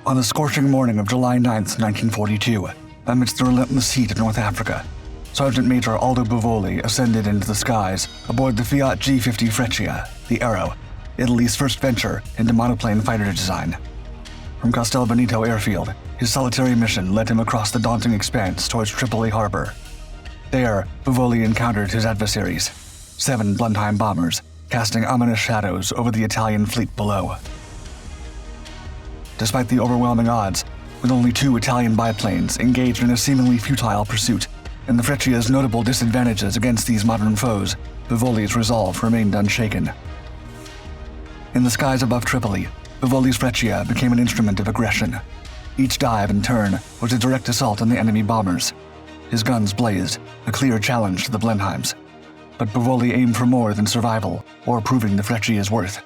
On the scorching morning of July 9, 1942, amidst the relentless heat of North Africa, Sergeant Major Aldo Buvoli ascended into the skies aboard the Fiat G.50 Freccia, the Aero, Italy's first venture into monoplane fighter design. From Castel Benito airfield, his solitary mission led him across the daunting expanse towards Tripoli harbor. There, Buvoli encountered his adversaries, 7 Blenheim bombers, casting ominous shadows over the Italian fleet below. Despite the overwhelming odds, with only 2 Italian biplanes engaged in a seemingly futile pursuit, and the Freccia's notable disadvantages against these modern foes, Buvoli's resolve remained unshaken. In the skies above Tripoli, Buvoli's Freccia became an instrument of aggression. Each dive and turn was a direct assault on the enemy bombers. His guns blazed, a clear challenge to the Blenheims. But Buvoli aimed for more than survival or proving the Freccia's worth.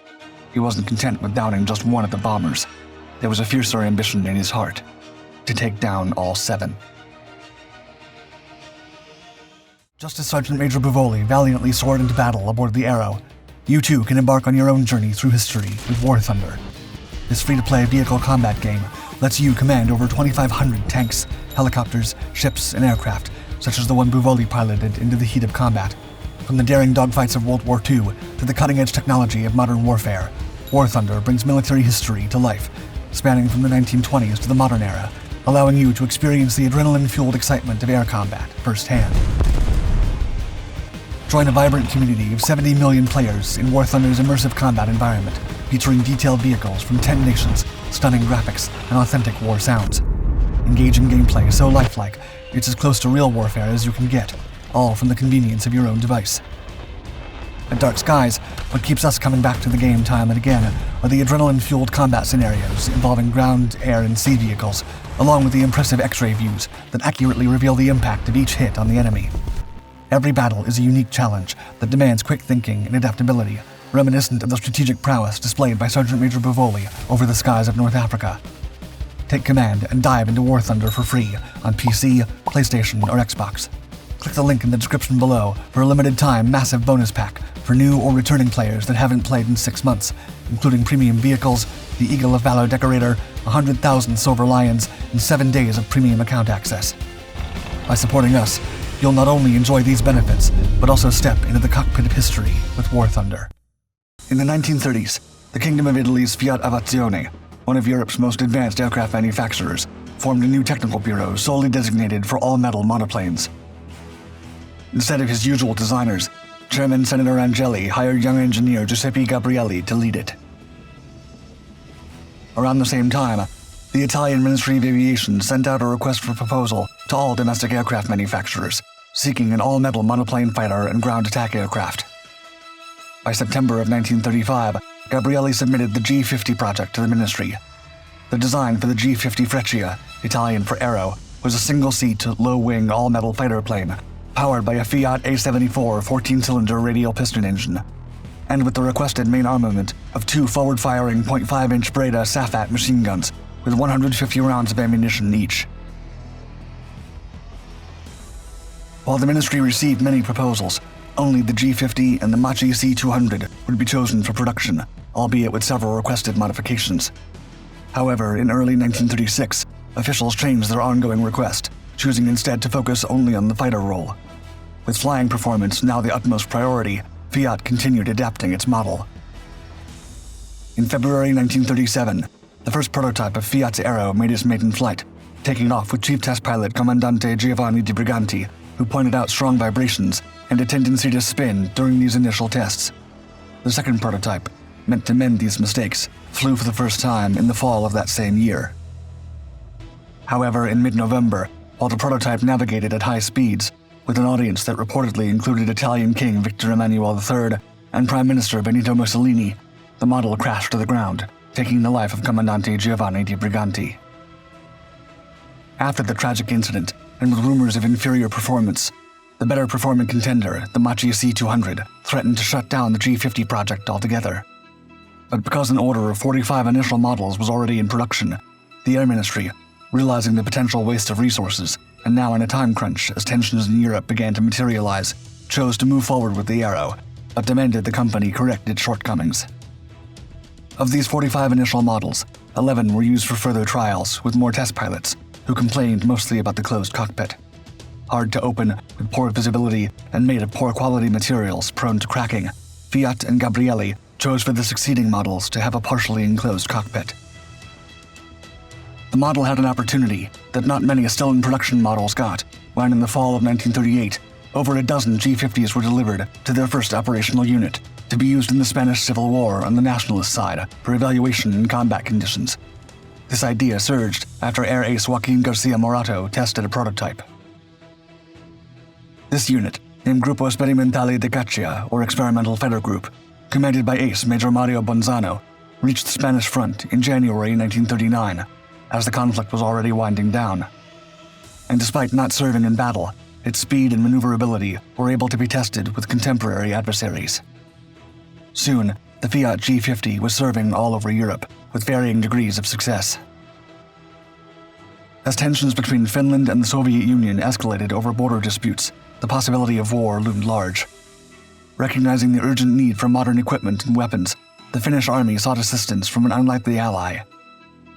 He wasn't content with downing just one of the bombers. There was a fiercer ambition in his heart, to take down all 7. Just as Sergeant Major Buvoli valiantly soared into battle aboard the Aero, you too can embark on your own journey through history with War Thunder. This free-to-play vehicle combat game lets you command over 2,500 tanks, helicopters, ships, and aircraft, such as the one Buvoli piloted into the heat of combat. From the daring dogfights of World War II to the cutting-edge technology of modern warfare, War Thunder brings military history to life, spanning from the 1920s to the modern era, allowing you to experience the adrenaline-fueled excitement of air combat firsthand. Join a vibrant community of 70 million players in War Thunder's immersive combat environment, featuring detailed vehicles from 10 nations, stunning graphics, and authentic war sounds. Engaging gameplay so lifelike, it's as close to real warfare as you can get, all from the convenience of your own device. At Dark Skies, what keeps us coming back to the game time and again are the adrenaline-fueled combat scenarios involving ground, air, and sea vehicles, along with the impressive X-ray views that accurately reveal the impact of each hit on the enemy. Every battle is a unique challenge that demands quick thinking and adaptability, reminiscent of the strategic prowess displayed by Sergeant Major Buvoli over the skies of North Africa. Take command and dive into War Thunder for free on PC, PlayStation, or Xbox. Click the link in the description below for a limited-time massive bonus pack for new or returning players that haven't played in 6 months, including premium vehicles, the Eagle of Valor decorator, 100,000 Silver Lions, and 7 days of premium account access. By supporting us, you'll not only enjoy these benefits, but also step into the cockpit of history with War Thunder. In the 1930s, the Kingdom of Italy's Fiat Aviazione, one of Europe's most advanced aircraft manufacturers, formed a new technical bureau solely designated for all-metal monoplanes. Instead of his usual designers, Chairman Senator Angeli hired young engineer Giuseppe Gabrielli to lead it. Around the same time, the Italian Ministry of Aviation sent out a request for proposal to all domestic aircraft manufacturers, seeking an all-metal monoplane fighter and ground attack aircraft. By September of 1935, Gabrielli submitted the G.50 project to the ministry. The design for the G.50 Freccia, Italian for Aero, was a single-seat, low-wing, all-metal fighter plane, powered by a Fiat A74 14-cylinder radial piston engine, and with the requested main armament of 2 forward-firing .5-inch Breda Safat machine guns with 150 rounds of ammunition each. While the ministry received many proposals, only the G.50 and the Machi C200 would be chosen for production, albeit with several requested modifications. However, in early 1936, officials changed their ongoing request, choosing instead to focus only on the fighter role. With flying performance now the utmost priority, Fiat continued adapting its model. In February 1937, the first prototype of Fiat's Aero made its maiden flight, taking off with Chief Test Pilot Comandante Giovanni Di Briganti, who pointed out strong vibrations and a tendency to spin during these initial tests. The second prototype, meant to mend these mistakes, flew for the first time in the fall of that same year. However, in mid-November, while the prototype navigated at high speeds, with an audience that reportedly included Italian King Victor Emmanuel III and Prime Minister Benito Mussolini, the model crashed to the ground, taking the life of Comandante Giovanni Di Briganti. After the tragic incident, and with rumors of inferior performance, the better-performing contender, the Machi C200, threatened to shut down the G.50 project altogether. But because an order of 45 initial models was already in production, the Air Ministry, realizing the potential waste of resources, and now in a time crunch as tensions in Europe began to materialize, chose to move forward with the Aero, but demanded the company correct its shortcomings. Of these 45 initial models, 11 were used for further trials with more test pilots, who complained mostly about the closed cockpit. Hard to open, with poor visibility, and made of poor quality materials prone to cracking, Fiat and Gabrielli chose for the succeeding models to have a partially enclosed cockpit. The model had an opportunity that not many still in production models got, when in the fall of 1938, over a dozen G50s were delivered to their first operational unit to be used in the Spanish Civil War on the nationalist side for evaluation in combat conditions. This idea surged after Air Ace Joaquin Garcia Morato tested a prototype. This unit, named Grupo Sperimentale de Caccia, or Experimental Fighter Group, commanded by Ace Major Mario Bonzano, reached the Spanish front in January 1939, as the conflict was already winding down. And despite not serving in battle, its speed and maneuverability were able to be tested with contemporary adversaries. Soon, the Fiat G.50 was serving all over Europe, with varying degrees of success. As tensions between Finland and the Soviet Union escalated over border disputes, the possibility of war loomed large. Recognizing the urgent need for modern equipment and weapons, the Finnish army sought assistance from an unlikely ally.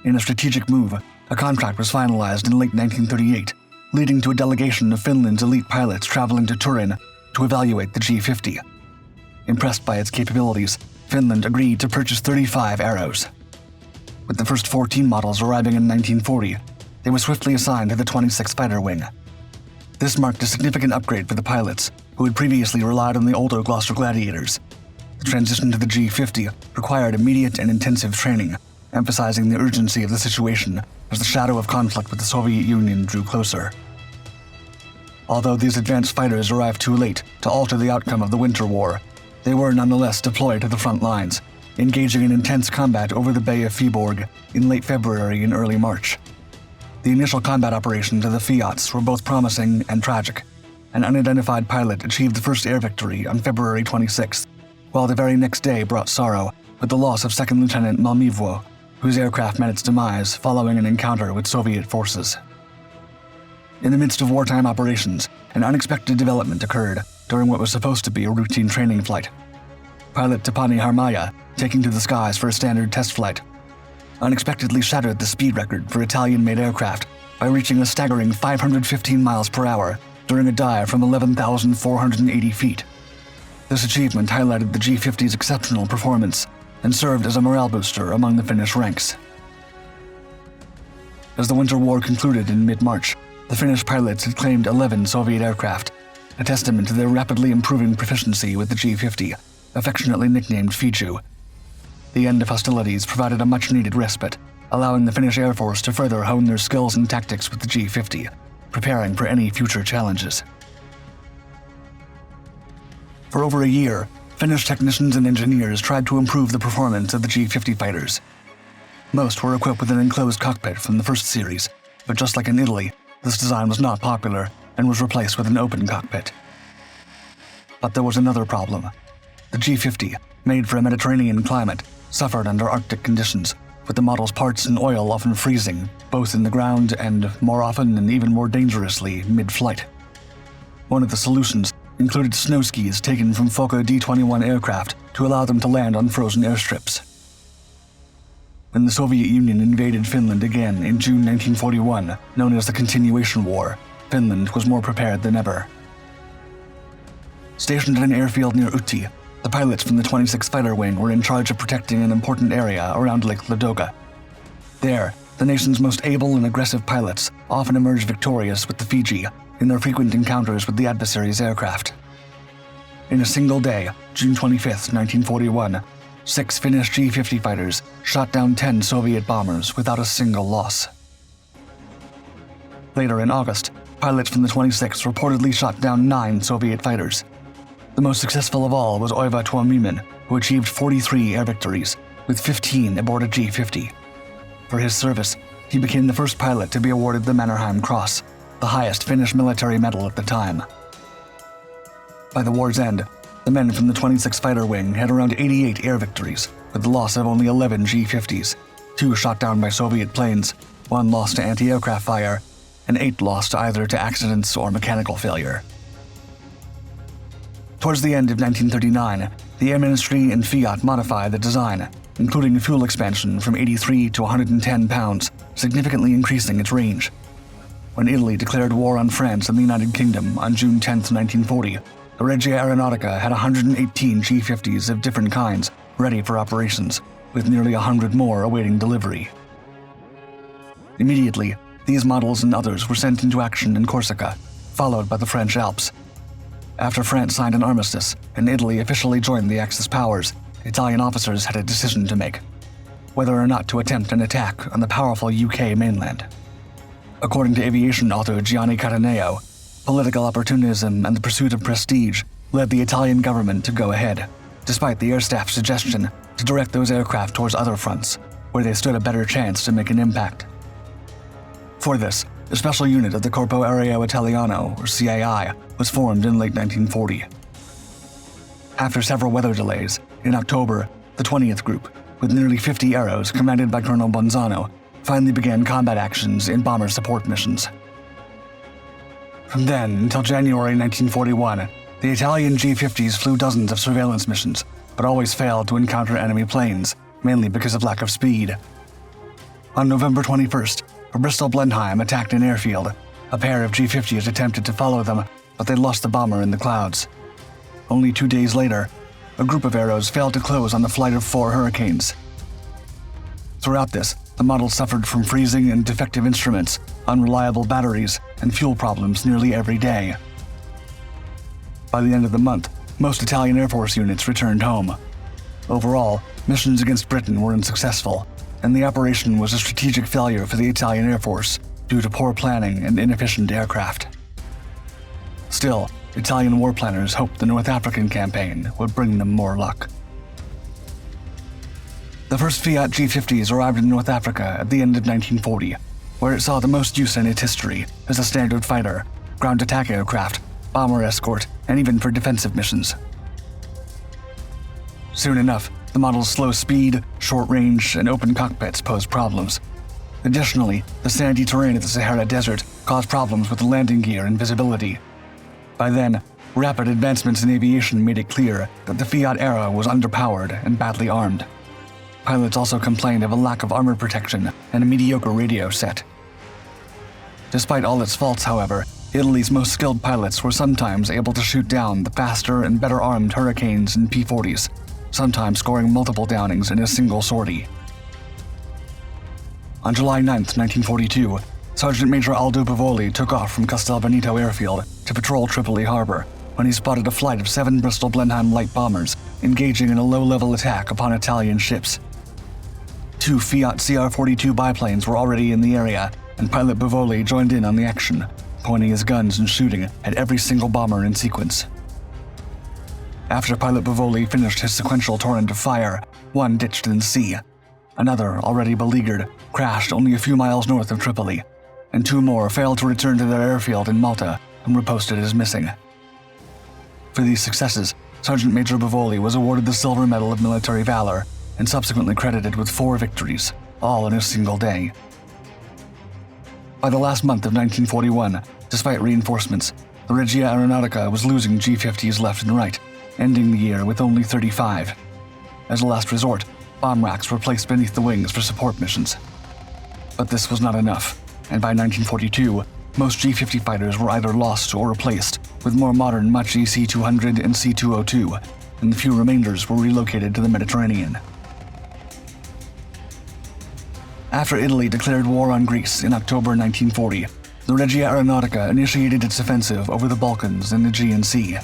In a strategic move, a contract was finalized in late 1938, leading to a delegation of Finland's elite pilots traveling to Turin to evaluate the G.50. Impressed by its capabilities, Finland agreed to purchase 35 Arrows. With the first 14 models arriving in 1940, they were swiftly assigned to the 26th Fighter Wing. This marked a significant upgrade for the pilots, who had previously relied on the older Gloster Gladiators. The transition to the G.50 required immediate and intensive training, emphasizing the urgency of the situation as the shadow of conflict with the Soviet Union drew closer. Although these advanced fighters arrived too late to alter the outcome of the Winter War, they were nonetheless deployed to the front lines, engaging in intense combat over the Bay of Viborg in late February and early March. The initial combat operations of the Fiats were both promising and tragic. An unidentified pilot achieved the first air victory on February 26th, while the very next day brought sorrow with the loss of Second Lieutenant Malmivo, whose aircraft met its demise following an encounter with Soviet forces. In the midst of wartime operations, an unexpected development occurred during what was supposed to be a routine training flight. Pilot Tapani Harmaia, taking to the skies for a standard test flight, unexpectedly shattered the speed record for Italian-made aircraft by reaching a staggering 515 miles per hour during a dive from 11,480 feet. This achievement highlighted the G.50's exceptional performance and served as a morale booster among the Finnish ranks. As the Winter War concluded in mid-March, the Finnish pilots had claimed 11 Soviet aircraft, a testament to their rapidly improving proficiency with the G.50, affectionately nicknamed Fiju. The end of hostilities provided a much-needed respite, allowing the Finnish Air Force to further hone their skills and tactics with the G.50, preparing for any future challenges. For over a year, Finnish technicians and engineers tried to improve the performance of the G.50 fighters. Most were equipped with an enclosed cockpit from the first series, but just like in Italy, this design was not popular and was replaced with an open cockpit. But there was another problem. The G.50, made for a Mediterranean climate, suffered under Arctic conditions, with the model's parts and oil often freezing, both in the ground and, more often and even more dangerously, mid-flight. One of the solutions included snow skis taken from Fokker D-21 aircraft to allow them to land on frozen airstrips. When the Soviet Union invaded Finland again in June 1941, known as the Continuation War, Finland was more prepared than ever. Stationed at an airfield near Utti, the pilots from the 26th Fighter Wing were in charge of protecting an important area around Lake Ladoga. There, the nation's most able and aggressive pilots often emerged victorious with the Fiji in their frequent encounters with the adversaries' aircraft. In a single day, June 25, 1941, 6 Finnish G.50 fighters shot down 10 Soviet bombers without a single loss. Later in August, pilots from the 26th reportedly shot down 9 Soviet fighters. The most successful of all was Oiva Tuominen, who achieved 43 air victories, with 15 aboard a G.50. For his service, he became the first pilot to be awarded the Mannerheim Cross, the highest Finnish military medal at the time. By the war's end, the men from the 26th Fighter Wing had around 88 air victories, with the loss of only 11 G.50s, 2 shot down by Soviet planes, 1 lost to anti-aircraft fire, and 8 lost either to accidents or mechanical failure. Towards the end of 1939, the Air Ministry and Fiat modified the design, including a fuel expansion from 83 to 110 pounds, significantly increasing its range. When Italy declared war on France and the United Kingdom on June 10, 1940, the Regia Aeronautica had 118 G50s of different kinds ready for operations, with nearly 100 more awaiting delivery. Immediately, these models and others were sent into action in Corsica, followed by the French Alps. After France signed an armistice and Italy officially joined the Axis powers, Italian officers had a decision to make: whether or not to attempt an attack on the powerful UK mainland. According to aviation author Gianni Cataneo, political opportunism and the pursuit of prestige led the Italian government to go ahead, despite the air staff's suggestion to direct those aircraft towards other fronts, where they stood a better chance to make an impact. For this, a special unit of the Corpo Aereo Italiano, or CAI, was formed in late 1940. After several weather delays, in October, the 20th Group, with nearly 50 Aeros commanded by Colonel Bonzano, finally began combat actions in bomber support missions. From then until January 1941, the Italian G50s flew dozens of surveillance missions, but always failed to encounter enemy planes, mainly because of lack of speed. On November 21st, a Bristol Blenheim attacked an airfield. A pair of G50s attempted to follow them, but they lost the bomber in the clouds. Only 2 days later, a group of Aeros failed to close on the flight of 4 Hurricanes. Throughout this, the model suffered from freezing and defective instruments, unreliable batteries, and fuel problems nearly every day. By the end of the month, most Italian Air Force units returned home. Overall, missions against Britain were unsuccessful, and the operation was a strategic failure for the Italian Air Force due to poor planning and inefficient aircraft. Still, Italian war planners hoped the North African campaign would bring them more luck. The first Fiat G50s arrived in North Africa at the end of 1940, where it saw the most use in its history as a standard fighter, ground attack aircraft, bomber escort, and even for defensive missions. Soon enough, the model's slow speed, short range, and open cockpits posed problems. Additionally, the sandy terrain of the Sahara Desert caused problems with the landing gear and visibility. By then, rapid advancements in aviation made it clear that the Fiat era was underpowered and badly armed. Pilots also complained of a lack of armor protection and a mediocre radio set. Despite all its faults, however, Italy's most skilled pilots were sometimes able to shoot down the faster and better armed Hurricanes and P-40s, sometimes scoring multiple downings in a single sortie. On July 9, 1942, Sergeant Major Aldo Buvoli took off from Castel Benito airfield to patrol Tripoli harbor when he spotted a flight of 7 Bristol Blenheim light bombers engaging in a low-level attack upon Italian ships. 2 Fiat CR-42 biplanes were already in the area, and pilot Buvoli joined in on the action, pointing his guns and shooting at every single bomber in sequence. After pilot Buvoli finished his sequential torrent of fire, one ditched in the sea. Another, already beleaguered, crashed only a few miles north of Tripoli, and 2 more failed to return to their airfield in Malta and were posted as missing. For these successes, Sergeant Major Buvoli was awarded the Silver Medal of Military Valor and subsequently credited with 4 victories, all in a single day. By the last month of 1941, despite reinforcements, the Regia Aeronautica was losing G50s left and right, ending the year with only 35. As a last resort, bomb racks were placed beneath the wings for support missions. But this was not enough, and by 1942, most G50 fighters were either lost or replaced with more modern Machi C-200 and C-202, and the few remainders were relocated to the Mediterranean. After Italy declared war on Greece in October 1940, the Regia Aeronautica initiated its offensive over the Balkans and the Aegean Sea.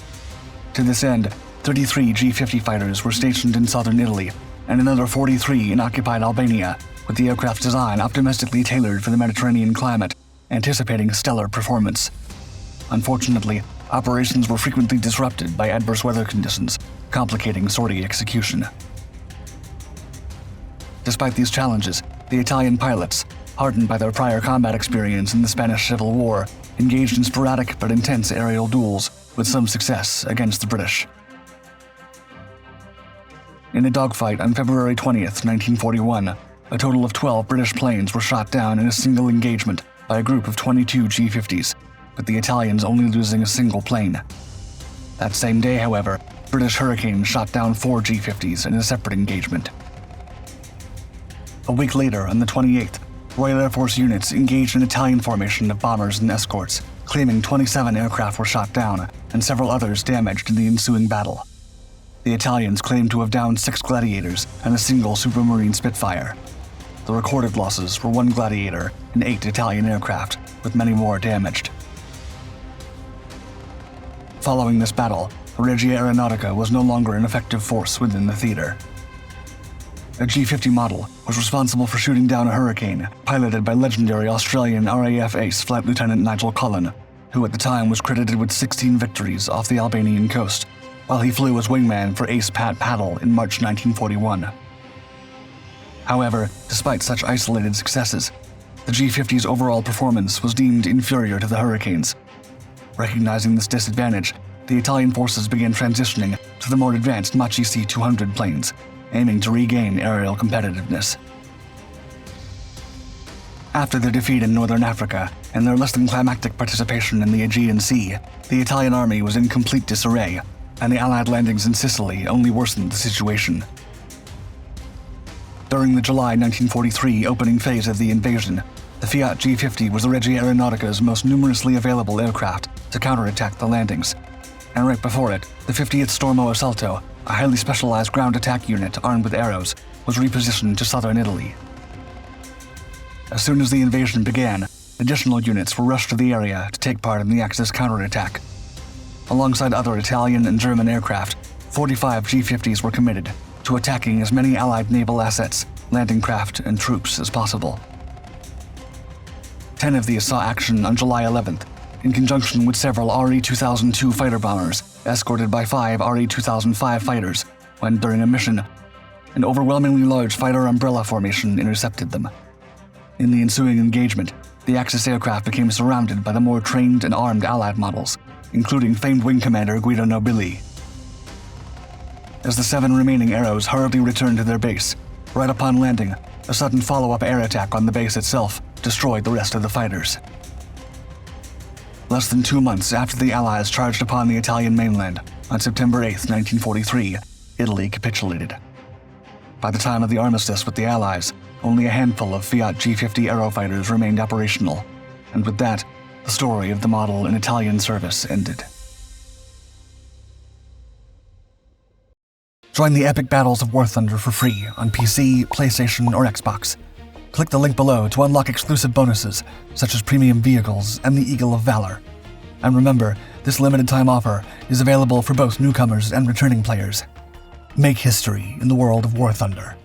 To this end, 33 G50 fighters were stationed in southern Italy, and another 43 in occupied Albania, with the aircraft's design optimistically tailored for the Mediterranean climate, anticipating stellar performance. Unfortunately, operations were frequently disrupted by adverse weather conditions, complicating sortie execution. Despite these challenges, the Italian pilots, hardened by their prior combat experience in the Spanish Civil War, engaged in sporadic but intense aerial duels with some success against the British. In a dogfight on February 20th, 1941, a total of 12 British planes were shot down in a single engagement by a group of 22 G50s, with the Italians only losing a single plane. That same day, however, British Hurricanes shot down 4 G50s in a separate engagement. A week later, on the 28th, Royal Air Force units engaged an Italian formation of bombers and escorts, claiming 27 aircraft were shot down and several others damaged in the ensuing battle. The Italians claimed to have downed 6 Gladiators and a single Supermarine Spitfire. The recorded losses were 1 Gladiator and 8 Italian aircraft, with many more damaged. Following this battle, the Regia Aeronautica was no longer an effective force within the theater. A G.50 model was responsible for shooting down a Hurricane, piloted by legendary Australian RAF ace Flight Lieutenant Nigel Cullen, who at the time was credited with 16 victories off the Albanian coast, while he flew as wingman for ace Pat Paddle in March 1941. However, despite such isolated successes, the G.50's overall performance was deemed inferior to the Hurricanes. Recognizing this disadvantage, the Italian forces began transitioning to the more advanced Machi C-200 planes, aiming to regain aerial competitiveness. After their defeat in northern Africa and their less than climactic participation in the Aegean Sea, the Italian army was in complete disarray, and the Allied landings in Sicily only worsened the situation. During the July 1943 opening phase of the invasion, the Fiat G.50 was the Regia Aeronautica's most numerously available aircraft to counterattack the landings, and right before it, the 50th Stormo Assalto, a highly specialized ground attack unit armed with arrows, was repositioned to southern Italy. As soon as the invasion began, additional units were rushed to the area to take part in the Axis counterattack. Alongside other Italian and German aircraft, 45 G.50s were committed to attacking as many Allied naval assets, landing craft, and troops as possible. 10 of these saw action on July 11th, in conjunction with several RE-2002 fighter bombers, escorted by 5 RE-2005 fighters, when during a mission, an overwhelmingly large fighter umbrella formation intercepted them. In the ensuing engagement, the Axis aircraft became surrounded by the more trained and armed Allied models, including famed wing commander Guido Nobili. As the 7 remaining Arrows hurriedly returned to their base, right upon landing, a sudden follow-up air attack on the base itself destroyed the rest of the fighters. Less than 2 months after the Allies charged upon the Italian mainland, on September 8, 1943, Italy capitulated. By the time of the armistice with the Allies, only a handful of Fiat G.50 Aerofighters remained operational, and with that, the story of the model in Italian service ended. Join the epic battles of War Thunder for free on PC, PlayStation, or Xbox. Click the link below to unlock exclusive bonuses, such as premium vehicles and the Eagle of Valor. And remember, this limited-time offer is available for both newcomers and returning players. Make history in the world of War Thunder.